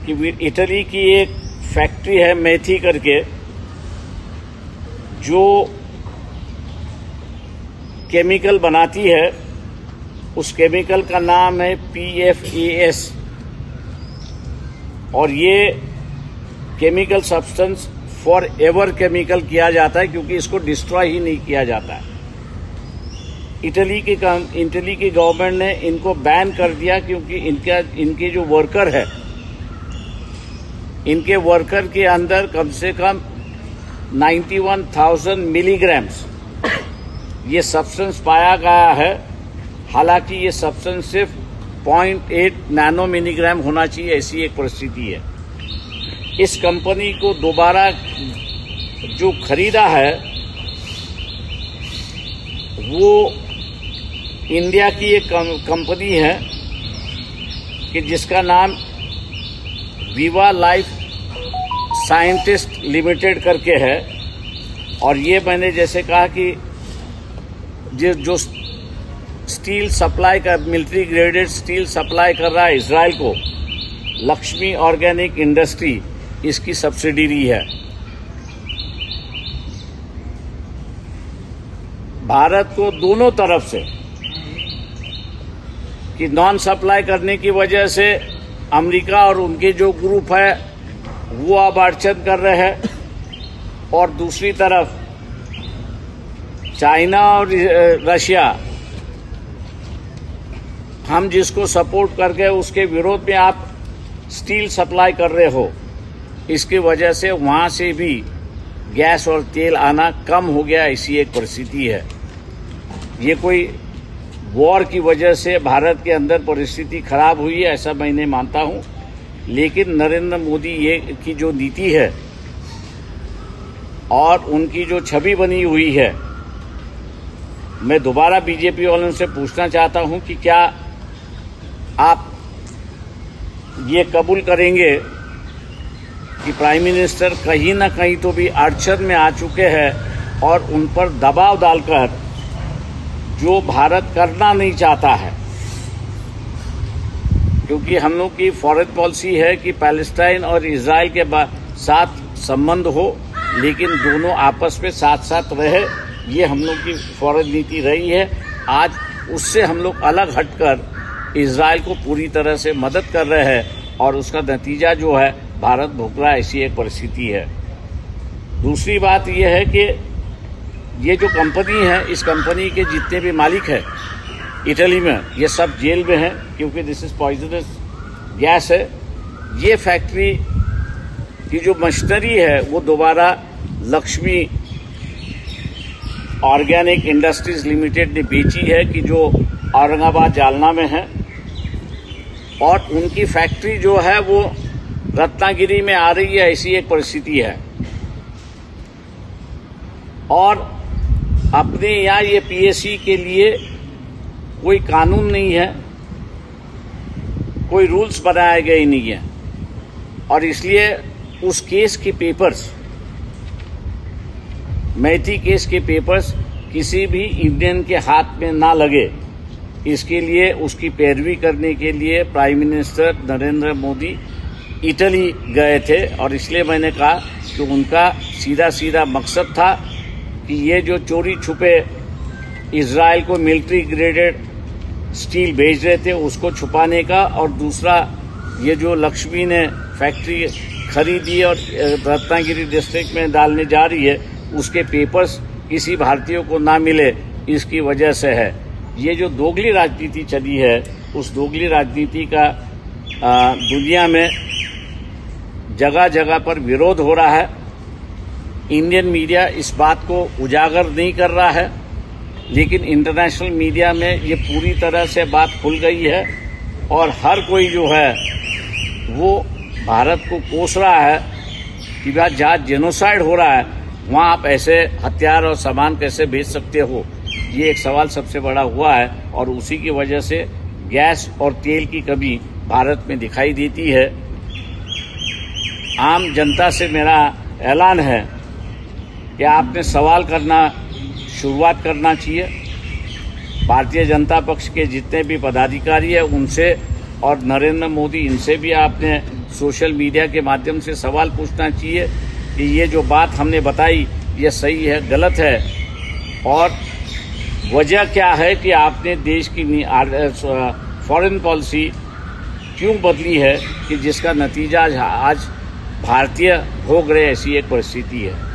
कि इटली की एक फैक्ट्री है मेथी करके, जो केमिकल बनाती है, उस केमिकल का नाम है PFAS, और ये chemical substance for ever chemical किया जाता है, क्योंकि इसको डिस्ट्रॉय ही नहीं किया जाता है। इटली की गवर्नमेंट ने इनको बैन कर दिया, क्योंकि इनके जो वर्कर है, इनके वर्कर के अंदर कम से कम 91,000 मिलीग्राम्स ये सब्सटेंस पाया गया है। हालांकि ये सब्सटेंस सिर्फ 0.8 नैनो मिलीग्राम होना चाहिए, ऐसी एक परिस्थिति है। इस कंपनी को दोबारा जो खरीदा है वो इंडिया की एक कंपनी है कि जिसका नाम वीवा लाइफ साइंटिस्ट लिमिटेड करके है। और ये मैंने जैसे कहा कि जो स्टील सप्लाई का, मिलिट्री ग्रेडेड स्टील सप्लाई कर रहा है इजराइल को, लक्ष्मी ऑर्गेनिक इंडस्ट्री इसकी सब्सिडियरी है। भारत को दोनों तरफ से कि नॉन सप्लाई करने की वजह से अमेरिका और उनके जो ग्रुप है वो अब अड़चन कर रहे हैं, और दूसरी तरफ चाइना और रशिया, हम जिसको सपोर्ट करके उसके विरोध में आप स्टील सप्लाई कर रहे हो, इसकी वजह से वहां से भी गैस और तेल आना कम हो गया, ऐसी एक परिस्थिति है। ये कोई वॉर की वजह से भारत के अंदर परिस्थिति खराब हुई है ऐसा मैं नहीं मानता हूं, लेकिन नरेंद्र मोदी ये की जो नीति है और उनकी जो छवि बनी हुई है, मैं दोबारा बीजेपी वालों से पूछना चाहता हूं कि क्या आप ये कबूल करेंगे कि प्राइम मिनिस्टर कहीं ना कहीं तो भी अड़चन में आ चुके हैं और उन पर दबाव डालकर जो भारत करना नहीं चाहता है, क्योंकि हम लोग की फॉरेन पॉलिसी है कि पैलेस्टाइन और इजराइल के साथ संबंध हो, लेकिन दोनों आपस में साथ साथ रहे, ये हम लोग की फॉरेन नीति रही है। आज उससे हम लोग अलग हटकर इजराइल को पूरी तरह से मदद कर रहे हैं, और उसका नतीजा जो है भारत भुगत रहा है, ऐसी एक परिस्थिति है। दूसरी बात यह है कि ये जो कंपनी है, इस कंपनी के जितने भी मालिक हैं इटली में, ये सब जेल में हैं, क्योंकि दिस इज पॉइजनस गैस है। ये फैक्ट्री की जो मशीनरी है वो दोबारा लक्ष्मी ऑर्गेनिक इंडस्ट्रीज लिमिटेड ने बेची है, कि जो औरंगाबाद जालना में है, और उनकी फैक्ट्री जो है वो रत्नागिरी में आ रही है, ऐसी एक परिस्थिति है। और अपने यहाँ ये PSC के लिए कोई कानून नहीं है, कोई रूल्स बनाए गए नहीं है, और इसलिए उस केस के पेपर्स, मेथी केस के पेपर्स किसी भी इंडियन के हाथ में ना लगे, इसके लिए उसकी पैरवी करने के लिए prime minister Narendra Modi Italy गए थे। और इसलिए मैंने कहा कि उनका सीधा सीधा मकसद था कि ये जो चोरी छुपे इजराइल को मिलिट्री ग्रेडेड स्टील भेज रहे थे उसको छुपाने का, और दूसरा ये जो लक्ष्मी ने फैक्ट्री खरीदी और रत्नागिरी डिस्ट्रिक्ट में डालने जा रही है, उसके पेपर्स किसी भारतीय को ना मिले, इसकी वजह से है। ये जो दोगली राजनीति चली है, उस दोगली राजनीति का दुनिया में जगह जगह पर विरोध हो रहा है। इंडियन मीडिया इस बात को उजागर नहीं कर रहा है, लेकिन इंटरनेशनल मीडिया में ये पूरी तरह से बात खुल गई है, और हर कोई जो है वो भारत को कोस रहा है कि भाई जहाँ जेनोसाइड हो रहा है वहाँ आप ऐसे हथियार और सामान कैसे भेज सकते हो। ये एक सवाल सबसे बड़ा हुआ है, और उसी की वजह से गैस और तेल की कमी भारत में दिखाई देती है। आम जनता से मेरा ऐलान है कि आपने सवाल करना शुरुआत करना चाहिए। भारतीय जनता पक्ष के जितने भी पदाधिकारी हैं उनसे और नरेंद्र मोदी, इनसे भी आपने सोशल मीडिया के माध्यम से सवाल पूछना चाहिए कि ये जो बात हमने बताई ये सही है, गलत है, और वजह क्या है कि आपने देश की फॉरेन पॉलिसी क्यों बदली है कि जिसका नतीजा आज भारतीय भोग रहे, ऐसी एक परिस्थिति है।